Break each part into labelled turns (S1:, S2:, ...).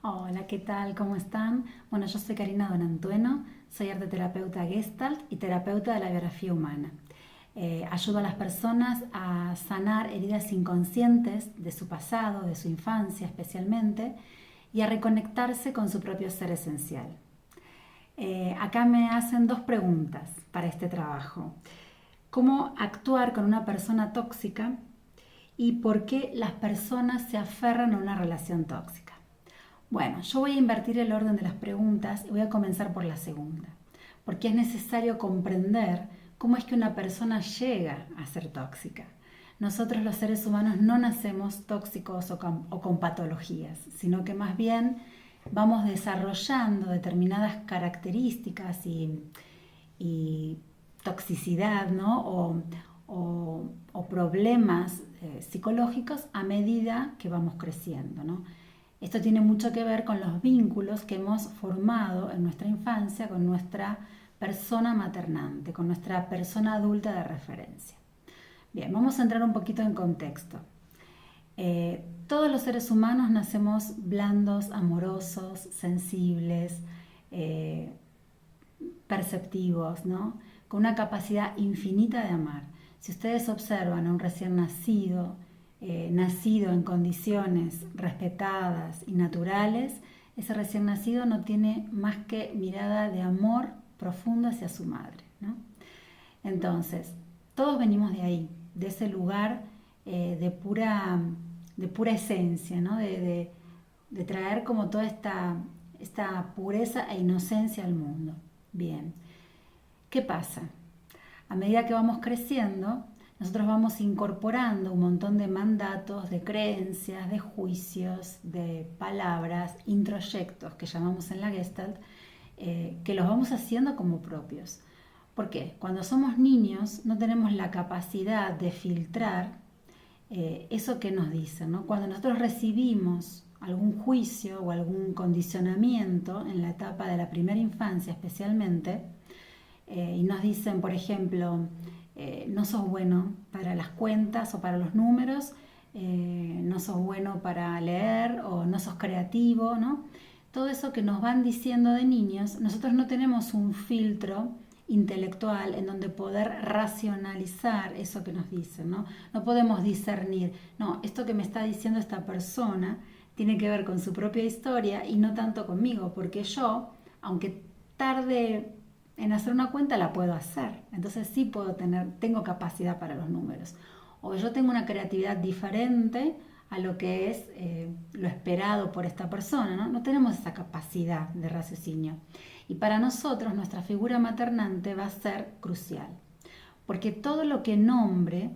S1: Hola, ¿qué tal? ¿Cómo están? Bueno, yo soy Karina Donantueno, soy arteterapeuta Gestalt y terapeuta de la biografía humana. Ayudo a las personas a sanar heridas inconscientes de su pasado, de su infancia especialmente, y a reconectarse con su propio ser esencial. Acá me hacen dos preguntas para este trabajo. ¿Cómo actuar con una persona tóxica y por qué las personas se aferran a una relación tóxica? Bueno, yo voy a invertir el orden de las preguntas y voy a comenzar por la segunda, porque es necesario comprender cómo es que una persona llega a ser tóxica. Nosotros los seres humanos no nacemos tóxicos o con patologías, sino que más bien vamos desarrollando determinadas características y toxicidad, ¿no? o problemas psicológicos a medida que vamos creciendo, ¿no? Esto tiene mucho que ver con los vínculos que hemos formado en nuestra infancia con nuestra persona maternante, con nuestra persona adulta de referencia. Bien, vamos a entrar un poquito en contexto. Todos los seres humanos nacemos blandos, amorosos, sensibles, eh, perceptivos, ¿no? Con una capacidad infinita de amar. Si ustedes observan a un recién nacido, nacido en condiciones respetadas y naturales, ese recién nacido no tiene más que mirada de amor profundo hacia su madre, ¿no? Entonces, todos venimos de ahí, de ese lugar de pura esencia, ¿no? De traer como toda esta pureza e inocencia al mundo. Bien, ¿qué pasa? A medida que vamos creciendo, nosotros vamos incorporando un montón de mandatos, de creencias, de juicios, de palabras, introyectos que llamamos en la Gestalt, que los vamos haciendo como propios. ¿Por qué? Cuando somos niños no tenemos la capacidad de filtrar eso que nos dicen, ¿no? Cuando nosotros recibimos algún juicio o algún condicionamiento en la etapa de la primera infancia especialmente, y nos dicen, por ejemplo, no sos bueno para las cuentas o para los números, no sos bueno para leer o no sos creativo, ¿no? Todo eso que nos van diciendo de niños, nosotros no tenemos un filtro intelectual en donde poder racionalizar eso que nos dicen, ¿no? No podemos discernir, no, esto que me está diciendo esta persona tiene que ver con su propia historia y no tanto conmigo, porque yo, aunque tarde en hacer una cuenta, la puedo hacer. Entonces sí tengo capacidad para los números. O yo tengo una creatividad diferente a lo que es lo esperado por esta persona, ¿no? No tenemos esa capacidad de raciocinio. Y para nosotros nuestra figura maternante va a ser crucial, porque todo lo que nombre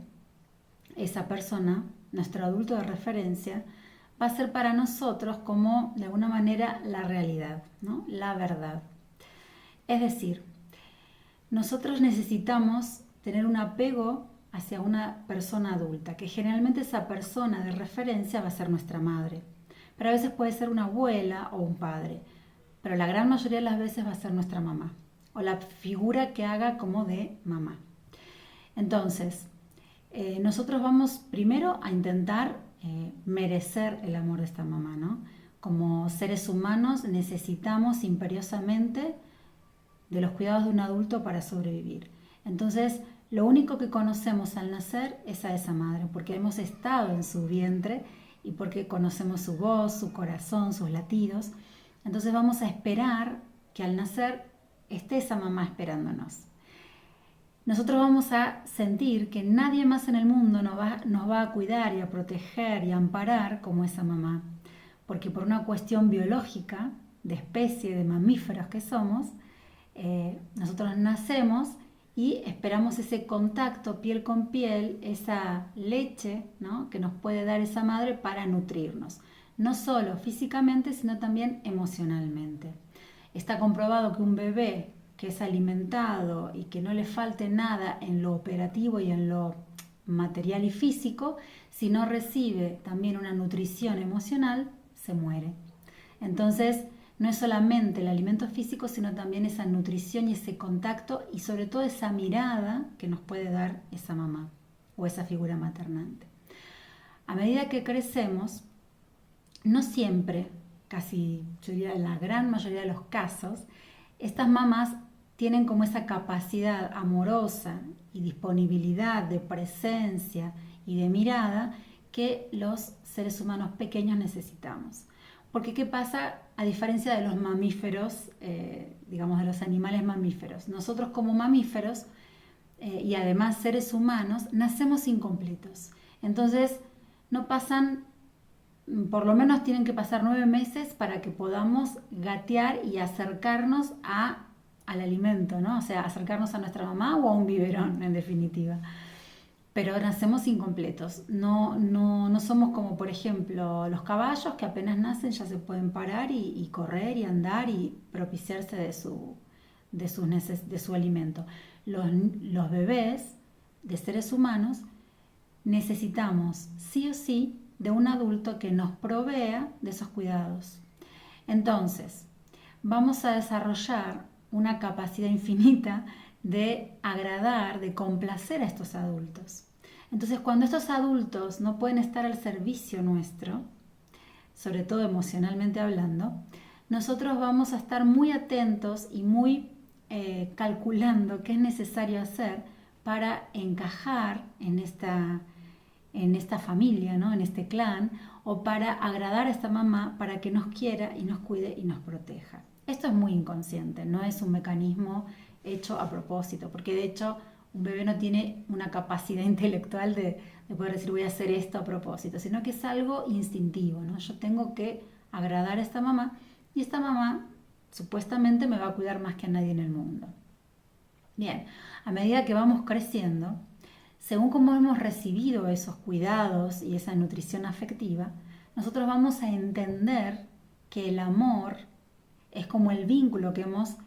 S1: esa persona, nuestro adulto de referencia, va a ser para nosotros como de alguna manera la realidad, ¿no? La verdad. Es decir, nosotros necesitamos tener un apego hacia una persona adulta, que generalmente esa persona de referencia va a ser nuestra madre, pero a veces puede ser una abuela o un padre, pero la gran mayoría de las veces va a ser nuestra mamá, o la figura que haga como de mamá. Entonces, nosotros vamos primero a intentar merecer el amor de esta mamá, ¿no? Como seres humanos necesitamos imperiosamente de los cuidados de un adulto para sobrevivir. Entonces, lo único que conocemos al nacer es a esa madre, porque hemos estado en su vientre y porque conocemos su voz, su corazón, sus latidos. Entonces vamos a esperar que al nacer esté esa mamá esperándonos. Nosotros vamos a sentir que nadie más en el mundo nos va a cuidar y a proteger y a amparar como esa mamá, porque por una cuestión biológica, de especie de mamíferos que somos, nosotros nacemos y esperamos ese contacto piel con piel, esa leche, ¿no?, que nos puede dar esa madre para nutrirnos, no solo físicamente, sino también emocionalmente. Está comprobado que un bebé que es alimentado y que no le falte nada en lo operativo y en lo material y físico, si no recibe también una nutrición emocional, se muere. Entonces, no es solamente el alimento físico, sino también esa nutrición y ese contacto y sobre todo esa mirada que nos puede dar esa mamá o esa figura maternante. A medida que crecemos, no siempre casi, yo diría, en la gran mayoría de los casos, estas mamás tienen como esa capacidad amorosa y disponibilidad de presencia y de mirada que los seres humanos pequeños necesitamos. Porque ¿qué pasa? A diferencia de los mamíferos, digamos de los animales mamíferos, nosotros como mamíferos y además seres humanos nacemos incompletos. Entonces no pasan, por lo menos tienen que pasar 9 meses para que podamos gatear y acercarnos al alimento, ¿no? O sea, acercarnos a nuestra mamá o a un biberón, en definitiva. Pero nacemos incompletos. No somos como, por ejemplo, los caballos que apenas nacen ya se pueden parar y correr y andar y propiciarse de su alimento. Los bebés de seres humanos necesitamos sí o sí de un adulto que nos provea de esos cuidados. Entonces, vamos a desarrollar una capacidad infinita de agradar, de complacer a estos adultos. Entonces, cuando estos adultos no pueden estar al servicio nuestro, sobre todo emocionalmente hablando, nosotros vamos a estar muy atentos y muy calculando qué es necesario hacer para encajar en esta familia, ¿no? En este clan, o para agradar a esta mamá para que nos quiera y nos cuide y nos proteja. Esto es muy inconsciente, no es un mecanismo hecho a propósito, porque de hecho un bebé no tiene una capacidad intelectual de poder decir voy a hacer esto a propósito, sino que es algo instintivo, ¿no? Yo tengo que agradar a esta mamá y esta mamá supuestamente me va a cuidar más que a nadie en el mundo. Bien, a medida que vamos creciendo, según cómo hemos recibido esos cuidados y esa nutrición afectiva, nosotros vamos a entender que el amor es como el vínculo que hemos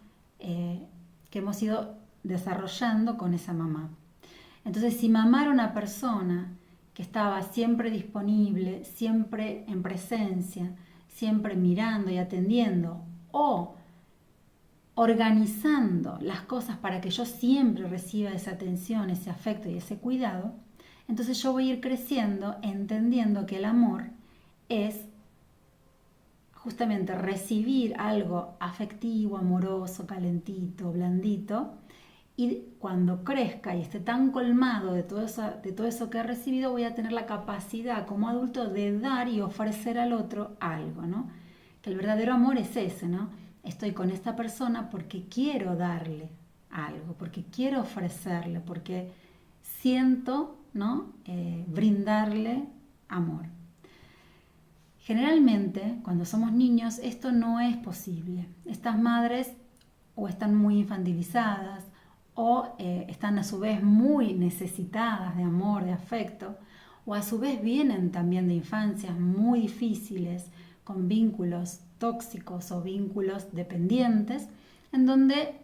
S1: ido desarrollando con esa mamá. Entonces, si mamá era una persona que estaba siempre disponible, siempre en presencia, siempre mirando y atendiendo, o organizando las cosas para que yo siempre reciba esa atención, ese afecto y ese cuidado, entonces yo voy a ir creciendo entendiendo que el amor es justamente recibir algo afectivo, amoroso, calentito, blandito, y cuando crezca y esté tan colmado de todo eso que he recibido, voy a tener la capacidad como adulto de dar y ofrecer al otro algo, ¿no? Que el verdadero amor es ese, ¿no? Estoy con esta persona porque quiero darle algo, porque quiero ofrecerle, porque siento, ¿no? Brindarle amor. Generalmente, cuando somos niños, esto no es posible. Estas madres o están muy infantilizadas o están a su vez muy necesitadas de amor, de afecto, o a su vez vienen también de infancias muy difíciles, con vínculos tóxicos o vínculos dependientes, en donde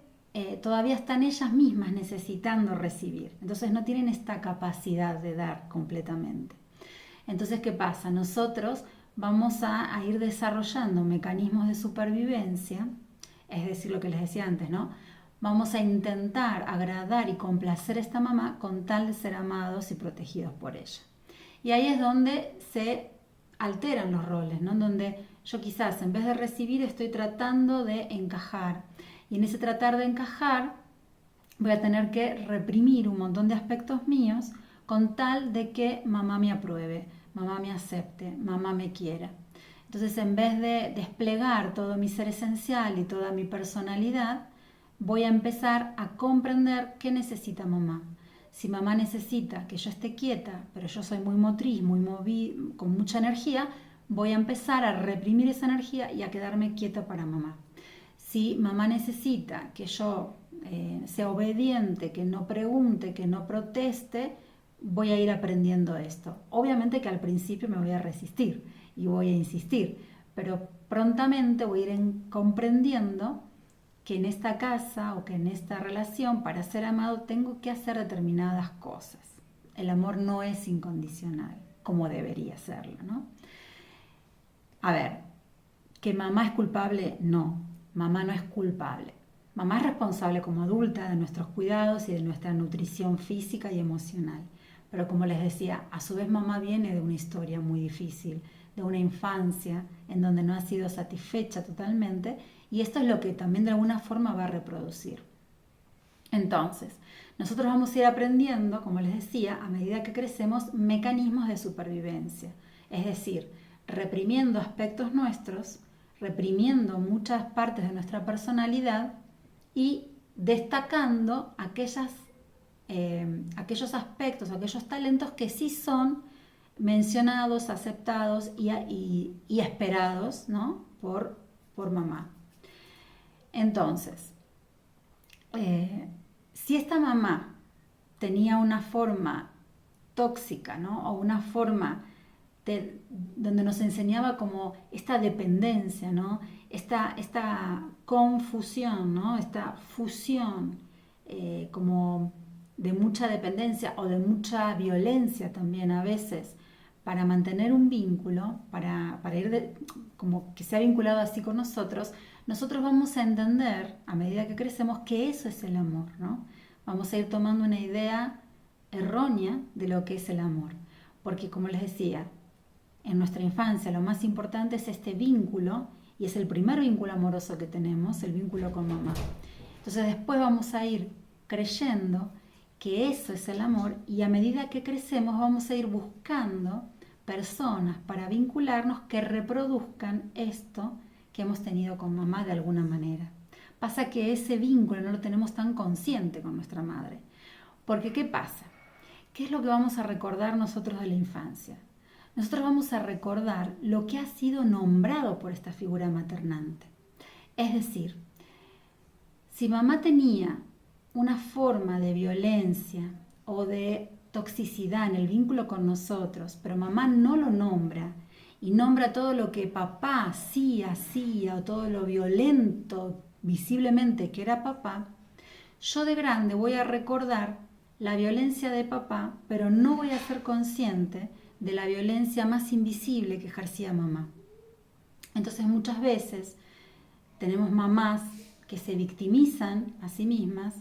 S1: todavía están ellas mismas necesitando recibir. Entonces no tienen esta capacidad de dar completamente. Entonces, ¿qué pasa? Nosotros vamos a ir desarrollando mecanismos de supervivencia, es decir, lo que les decía antes, ¿no? Vamos a intentar agradar y complacer a esta mamá con tal de ser amados y protegidos por ella. Y ahí es donde se alteran los roles, ¿no? Donde yo quizás en vez de recibir estoy tratando de encajar. Y en ese tratar de encajar voy a tener que reprimir un montón de aspectos míos con tal de que mamá me apruebe, mamá me acepte, mamá me quiera. Entonces, en vez de desplegar todo mi ser esencial y toda mi personalidad, voy a empezar a comprender qué necesita mamá. Si mamá necesita que yo esté quieta, pero yo soy muy motriz, con mucha energía, voy a empezar a reprimir esa energía y a quedarme quieta para mamá. Si mamá necesita que yo sea obediente, que no pregunte, que no proteste, voy a ir aprendiendo esto. Obviamente que al principio me voy a resistir y voy a insistir, pero prontamente voy a ir comprendiendo que en esta casa o que en esta relación, para ser amado, tengo que hacer determinadas cosas. El amor no es incondicional, como debería serlo, ¿no? A ver, ¿que mamá es culpable? No, mamá no es culpable. Mamá es responsable como adulta de nuestros cuidados y de nuestra nutrición física y emocional. Pero como les decía, a su vez mamá viene de una historia muy difícil, de una infancia en donde no ha sido satisfecha totalmente, y esto es lo que también de alguna forma va a reproducir. Entonces, nosotros vamos a ir aprendiendo, como les decía, a medida que crecemos, mecanismos de supervivencia, es decir, reprimiendo aspectos nuestros, reprimiendo muchas partes de nuestra personalidad y destacando aquellos aspectos, aquellos talentos que sí son mencionados, aceptados y esperados, ¿no? por mamá. Entonces, si esta mamá tenía una forma tóxica, ¿no? O una forma donde nos enseñaba como esta dependencia, ¿no? Esta confusión, ¿no? Esta fusión como de mucha dependencia o de mucha violencia también a veces para mantener un vínculo, para como que sea vinculado así con nosotros, nosotros vamos a entender a medida que crecemos que eso es el amor, ¿no? Vamos a ir tomando una idea errónea de lo que es el amor, porque como les decía, en nuestra infancia lo más importante es este vínculo y es el primer vínculo amoroso que tenemos, el vínculo con mamá. Entonces después vamos a ir creyendo que eso es el amor y a medida que crecemos vamos a ir buscando personas para vincularnos que reproduzcan esto que hemos tenido con mamá de alguna manera. Pasa que ese vínculo no lo tenemos tan consciente con nuestra madre. Porque ¿qué pasa? ¿Qué es lo que vamos a recordar nosotros de la infancia? Nosotros vamos a recordar lo que ha sido nombrado por esta figura maternante. Es decir, si mamá tenía una forma de violencia o de toxicidad en el vínculo con nosotros, pero mamá no lo nombra y nombra todo lo que papá sí hacía o todo lo violento visiblemente que era papá, yo de grande voy a recordar la violencia de papá, pero no voy a ser consciente de la violencia más invisible que ejercía mamá. Entonces muchas veces tenemos mamás que se victimizan a sí mismas,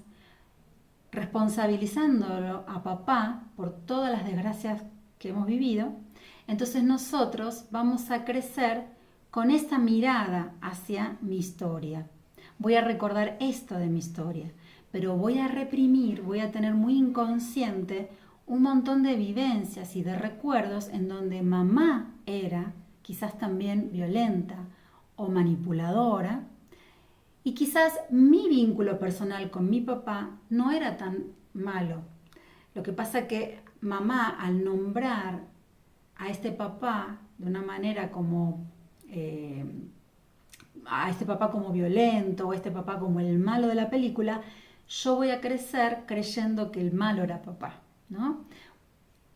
S1: responsabilizándolo a papá por todas las desgracias que hemos vivido. Entonces nosotros vamos a crecer con esta mirada hacia mi historia. Voy a recordar esto de mi historia, pero voy a reprimir, voy a tener muy inconsciente un montón de vivencias y de recuerdos en donde mamá era quizás también violenta o manipuladora y quizás mi vínculo personal con mi papá no era tan malo. Lo que pasa que mamá al nombrar a este papá de una manera como a este papá como violento o a este papá como el malo de la película, yo voy a crecer creyendo que el malo era papá, ¿no?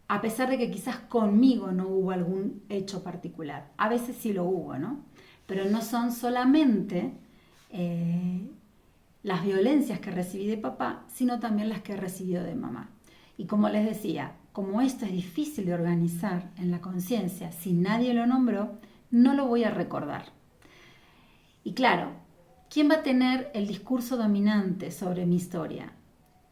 S1: A pesar de que quizás conmigo no hubo algún hecho particular. A veces sí lo hubo, ¿no? Pero no son solamente las violencias que recibí de papá, sino también las que he recibido de mamá. Y como les decía, como esto es difícil de organizar en la conciencia, si nadie lo nombró, no lo voy a recordar. Y claro, ¿quién va a tener el discurso dominante sobre mi historia?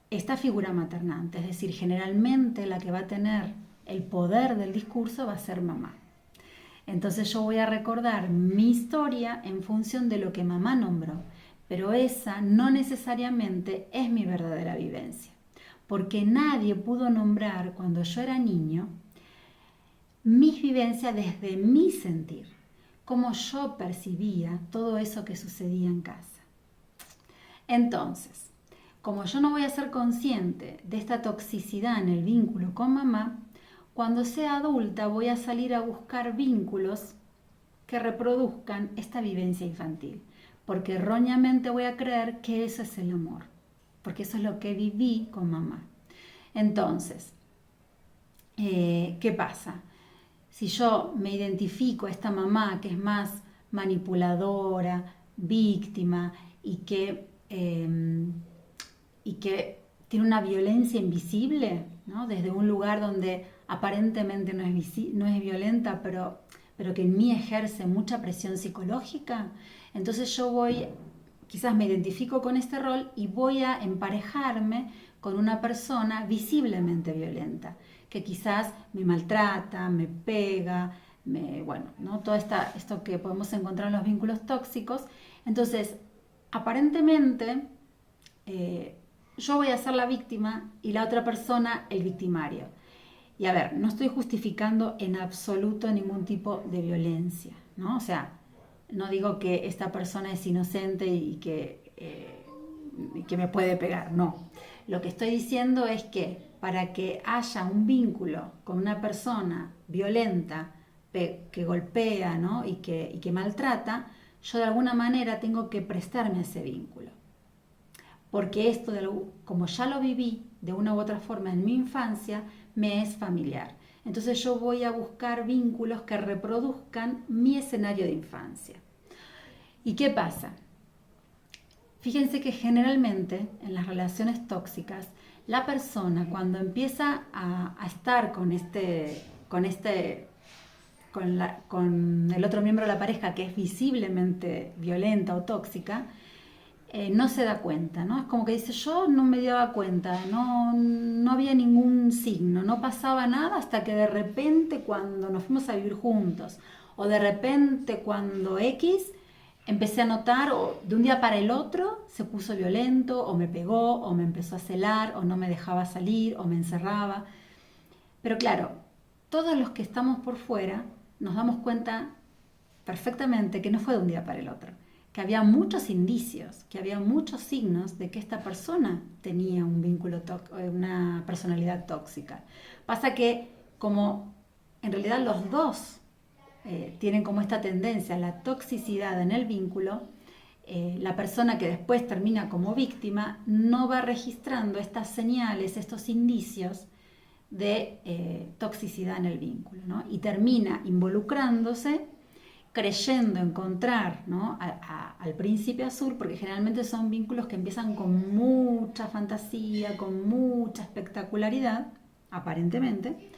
S1: Esta figura maternante, es decir, generalmente la que va a tener el poder del discurso va a ser mamá. Entonces yo voy a recordar mi historia en función de lo que mamá nombró, pero esa no necesariamente es mi verdadera vivencia, porque nadie pudo nombrar cuando yo era niño mis vivencias desde mi sentir, cómo yo percibía todo eso que sucedía en casa. Entonces, como yo no voy a ser consciente de esta toxicidad en el vínculo con mamá, cuando sea adulta voy a salir a buscar vínculos que reproduzcan esta vivencia infantil, porque erróneamente voy a creer que eso es el amor, porque eso es lo que viví con mamá. Entonces, ¿qué pasa? Si yo me identifico a esta mamá que es más manipuladora, víctima y que tiene una violencia invisible, ¿no? Desde un lugar donde aparentemente no es violenta, pero que en mí ejerce mucha presión psicológica, entonces yo quizás me identifico con este rol y voy a emparejarme con una persona visiblemente violenta, que quizás me maltrata, me pega, bueno, ¿no? Todo esto que podemos encontrar en los vínculos tóxicos. Entonces, aparentemente, yo voy a ser la víctima y la otra persona el victimario. Y a ver, no estoy justificando en absoluto ningún tipo de violencia, ¿no? O sea, no digo que esta persona es inocente y que me puede pegar, no. Lo que estoy diciendo es que para que haya un vínculo con una persona violenta, que golpea, ¿no? y que maltrata, yo de alguna manera tengo que prestarme a ese vínculo. Porque esto, como ya lo viví de una u otra forma en mi infancia, me es familiar. Entonces yo voy a buscar vínculos que reproduzcan mi escenario de infancia. ¿Y qué pasa? Fíjense que generalmente en las relaciones tóxicas, la persona cuando empieza a estar con el otro miembro de la pareja que es visiblemente violenta o tóxica, no se da cuenta, ¿no? Es como que dice, yo no me daba cuenta, no había ningún signo, no pasaba nada hasta que de repente cuando nos fuimos a vivir juntos, o de repente cuando X, empecé a notar, o de un día para el otro se puso violento, o me pegó, o me empezó a celar, o no me dejaba salir, o me encerraba. Pero claro, todos los que estamos por fuera nos damos cuenta perfectamente que no fue de un día para el otro, que había muchos indicios, que había muchos signos de que esta persona tenía un vínculo, una personalidad tóxica. Pasa que como en realidad los dos tienen como esta tendencia a la toxicidad en el vínculo, la persona que después termina como víctima no va registrando estas señales, estos indicios de toxicidad en el vínculo, ¿no? Y termina involucrándose creyendo encontrar, ¿no? al príncipe azul, porque generalmente son vínculos que empiezan con mucha fantasía, con mucha espectacularidad, aparentemente.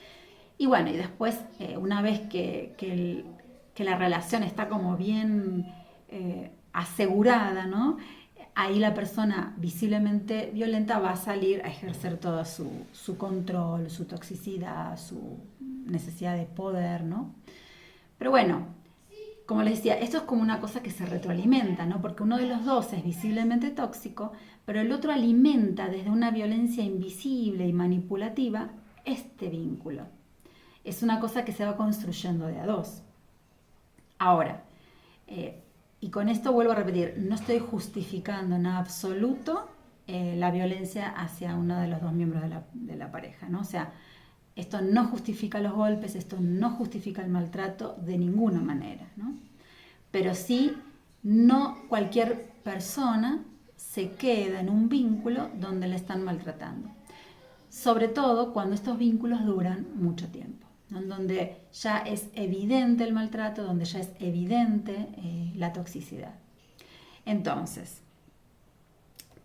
S1: Y bueno, y después, una vez que la relación está como bien asegurada, ¿no? Ahí la persona visiblemente violenta va a salir a ejercer todo su control, su toxicidad, su necesidad de poder, ¿no? Pero bueno, como les decía, esto es como una cosa que se retroalimenta, ¿no? Porque uno de los dos es visiblemente tóxico, pero el otro alimenta desde una violencia invisible y manipulativa este vínculo. Es una cosa que se va construyendo de a dos. Ahora, y con esto vuelvo a repetir, no estoy justificando en absoluto la violencia hacia uno de los dos miembros de la pareja, ¿no? O sea, esto no justifica los golpes, esto no justifica el maltrato de ninguna manera, ¿no? Pero sí, no cualquier persona se queda en un vínculo donde le están maltratando. Sobre todo cuando estos vínculos duran mucho tiempo, ¿no? Donde ya es evidente el maltrato, donde ya es evidente la toxicidad. Entonces,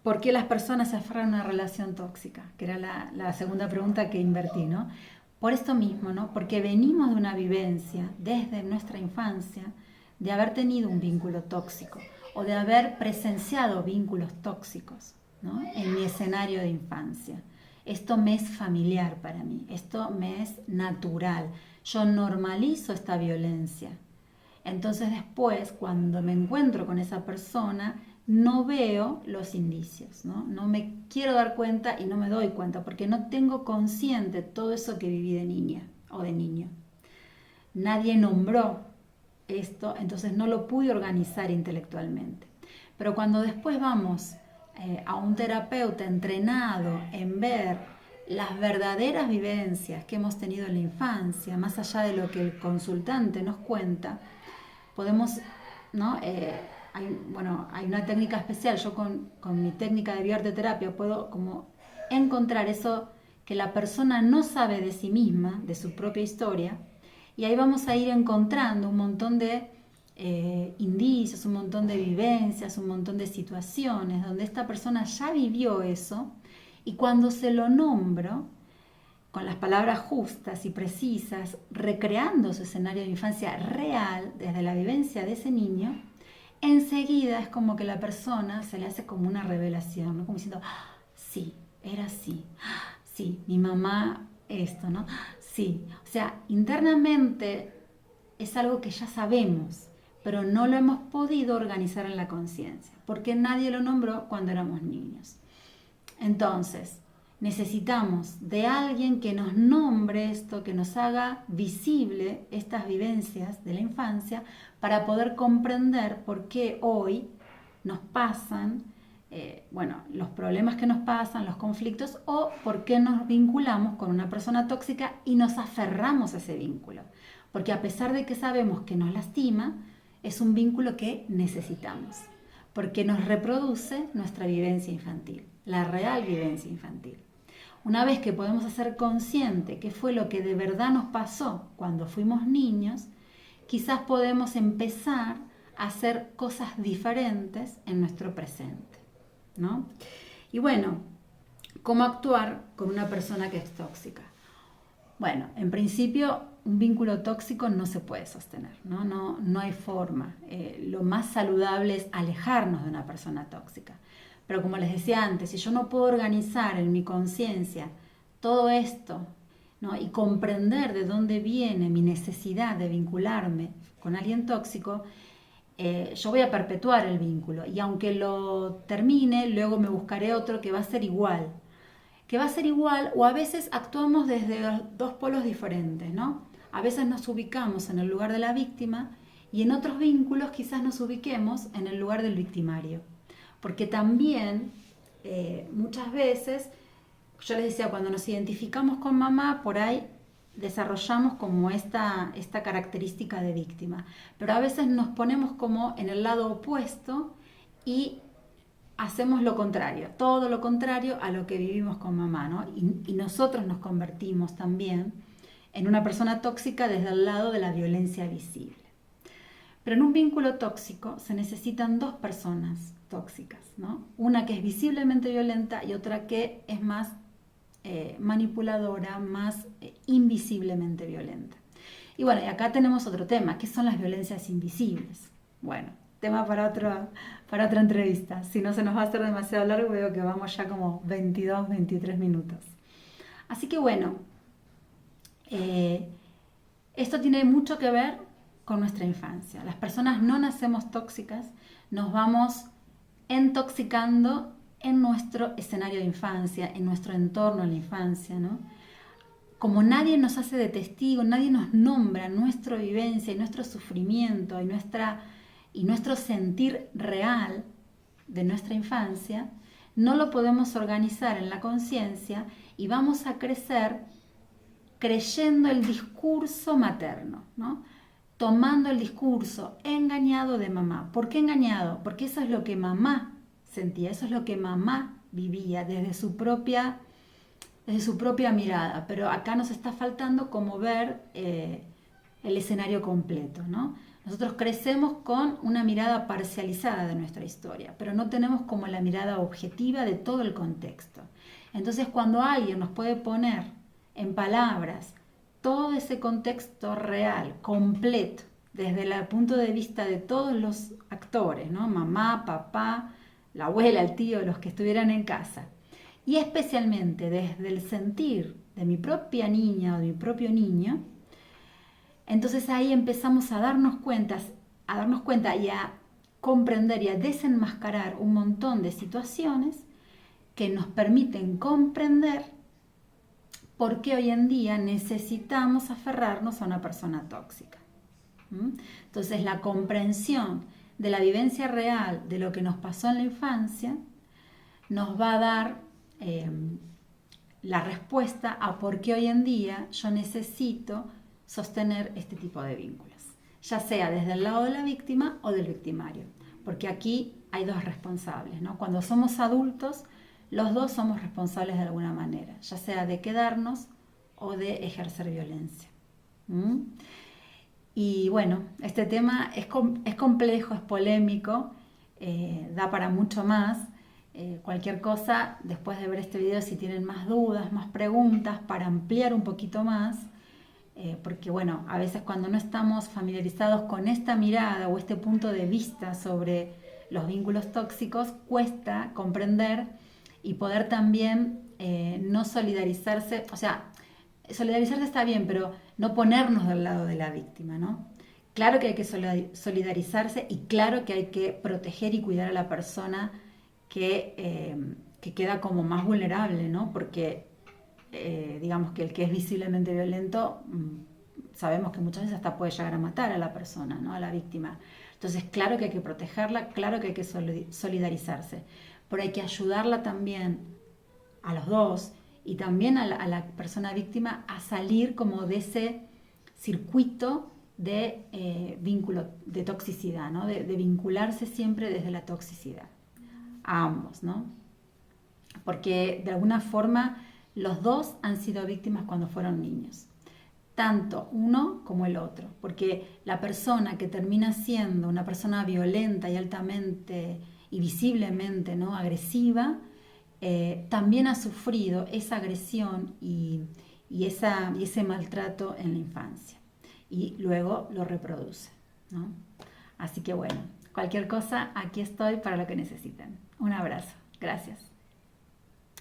S1: ¿por qué las personas se aferran a una relación tóxica? Que era la segunda pregunta que invertí, ¿no? Por esto mismo, ¿no? Porque venimos de una vivencia desde nuestra infancia de haber tenido un vínculo tóxico o de haber presenciado vínculos tóxicos, ¿no? En mi escenario de infancia. Esto me es familiar para mí, esto me es natural. Yo normalizo esta violencia. Entonces después, cuando me encuentro con esa persona, no veo los indicios, ¿no? No me quiero dar cuenta y no me doy cuenta porque no tengo consciente todo eso que viví de niña o de niño. Nadie nombró esto, entonces no lo pude organizar intelectualmente. Pero cuando después vamos a un terapeuta entrenado en ver las verdaderas vivencias que hemos tenido en la infancia, más allá de lo que el consultante nos cuenta, podemos, ¿no? Hay una técnica especial. Yo con mi técnica de bioarteterapia puedo como encontrar eso que la persona no sabe de sí misma, de su propia historia, y ahí vamos a ir encontrando un montón de indicios, un montón de vivencias, un montón de situaciones donde esta persona ya vivió eso, y cuando se lo nombro, con las palabras justas y precisas, recreando su escenario de infancia real desde la vivencia de ese niño, enseguida es como que la persona se le hace como una revelación, ¿no? Como diciendo, ¡ah, sí, era así! ¡Ah, sí, mi mamá esto, ¿no? ¡Ah, sí! O sea, internamente es algo que ya sabemos, pero no lo hemos podido organizar en la conciencia, porque nadie lo nombró cuando éramos niños. Entonces, necesitamos de alguien que nos nombre esto, que nos haga visible estas vivencias de la infancia para poder comprender por qué hoy nos pasan, los problemas que nos pasan, los conflictos, o por qué nos vinculamos con una persona tóxica y nos aferramos a ese vínculo. Porque a pesar de que sabemos que nos lastima, es un vínculo que necesitamos, porque nos reproduce nuestra vivencia infantil, la real vivencia infantil. Una vez que podemos hacer consciente qué fue lo que de verdad nos pasó cuando fuimos niños, quizás podemos empezar a hacer cosas diferentes en nuestro presente, ¿no? Y bueno, ¿cómo actuar con una persona que es tóxica? Bueno, en principio un vínculo tóxico no se puede sostener, ¿no? No hay forma. Lo más saludable es alejarnos de una persona tóxica. Pero como les decía antes, si yo no puedo organizar en mi conciencia todo esto, ¿no? Y comprender de dónde viene mi necesidad de vincularme con alguien tóxico, yo voy a perpetuar el vínculo. Y aunque lo termine, luego me buscaré otro que va a ser igual. O a veces actuamos desde dos polos diferentes, ¿no? A veces nos ubicamos en el lugar de la víctima y en otros vínculos quizás nos ubiquemos en el lugar del victimario. Porque también muchas veces, yo les decía, cuando nos identificamos con mamá, por ahí desarrollamos como esta característica de víctima. Pero a veces nos ponemos como en el lado opuesto y hacemos lo contrario, todo lo contrario a lo que vivimos con mamá, ¿no? Y nosotros nos convertimos también en una persona tóxica desde el lado de la violencia visible. Pero en un vínculo tóxico se necesitan dos personas tóxicas, ¿no? Una que es visiblemente violenta y otra que es más manipuladora, más invisiblemente violenta. Y bueno, y acá tenemos otro tema, ¿qué son las violencias invisibles? Bueno, tema para otra entrevista. Si no se nos va a hacer demasiado largo, veo que vamos ya como 22, 23 minutos. Así que bueno, esto tiene mucho que ver con nuestra infancia. Las personas no nacemos tóxicas, nos vamos intoxicando en nuestro escenario de infancia, en nuestro entorno en la infancia, ¿no? Como nadie nos hace de testigo, nadie nos nombra nuestra vivencia y nuestro sufrimiento y nuestro sentir real de nuestra infancia, no lo podemos organizar en la conciencia y vamos a crecer creyendo el discurso materno, ¿no? Tomando el discurso engañado de mamá. ¿Por qué engañado? Porque eso es lo que mamá sentía, eso es lo que mamá vivía desde su propia mirada. Pero acá nos está faltando como ver el escenario completo, ¿no? Nosotros crecemos con una mirada parcializada de nuestra historia, pero no tenemos como la mirada objetiva de todo el contexto. Entonces, cuando alguien nos puede poner en palabras todo ese contexto real, completo, desde el punto de vista de todos los actores, ¿no? Mamá, papá, la abuela, el tío, los que estuvieran en casa, y especialmente desde el sentir de mi propia niña o de mi propio niño, entonces ahí empezamos a darnos cuenta y a comprender y a desenmascarar un montón de situaciones que nos permiten comprender por qué hoy en día necesitamos aferrarnos a una persona tóxica. Entonces la comprensión de la vivencia real de lo que nos pasó en la infancia nos va a dar la respuesta a por qué hoy en día yo necesito sostener este tipo de vínculos, ya sea desde el lado de la víctima o del victimario, porque aquí hay dos responsables, ¿no? Cuando somos adultos, los dos somos responsables de alguna manera, ya sea de quedarnos o de ejercer violencia. Y bueno, este tema es complejo, es polémico, da para mucho más. Cualquier cosa, después de ver este video, si tienen más dudas, más preguntas, para ampliar un poquito más, porque bueno, a veces cuando no estamos familiarizados con esta mirada o este punto de vista sobre los vínculos tóxicos, cuesta comprender y poder también no solidarizarse, o sea, solidarizarse está bien, pero no ponernos del lado de la víctima, ¿no? Claro que hay que solidarizarse y claro que hay que proteger y cuidar a la persona que queda como más vulnerable, ¿no? Porque digamos que el que es visiblemente violento, sabemos que muchas veces hasta puede llegar a matar a la persona, ¿no? A la víctima. Entonces, claro que hay que protegerla, claro que hay que solidarizarse, pero hay que ayudarla también a los dos y también a la persona víctima a salir como de ese circuito de vínculo, de toxicidad, ¿no? De vincularse siempre desde la toxicidad, a ambos, ¿no? Porque de alguna forma los dos han sido víctimas cuando fueron niños, tanto uno como el otro, porque la persona que termina siendo una persona violenta y altamente y visiblemente, ¿no?, agresiva, también ha sufrido esa agresión y ese maltrato en la infancia y luego lo reproduce, ¿no? Así que bueno, cualquier cosa, aquí estoy para lo que necesiten. Un abrazo, gracias.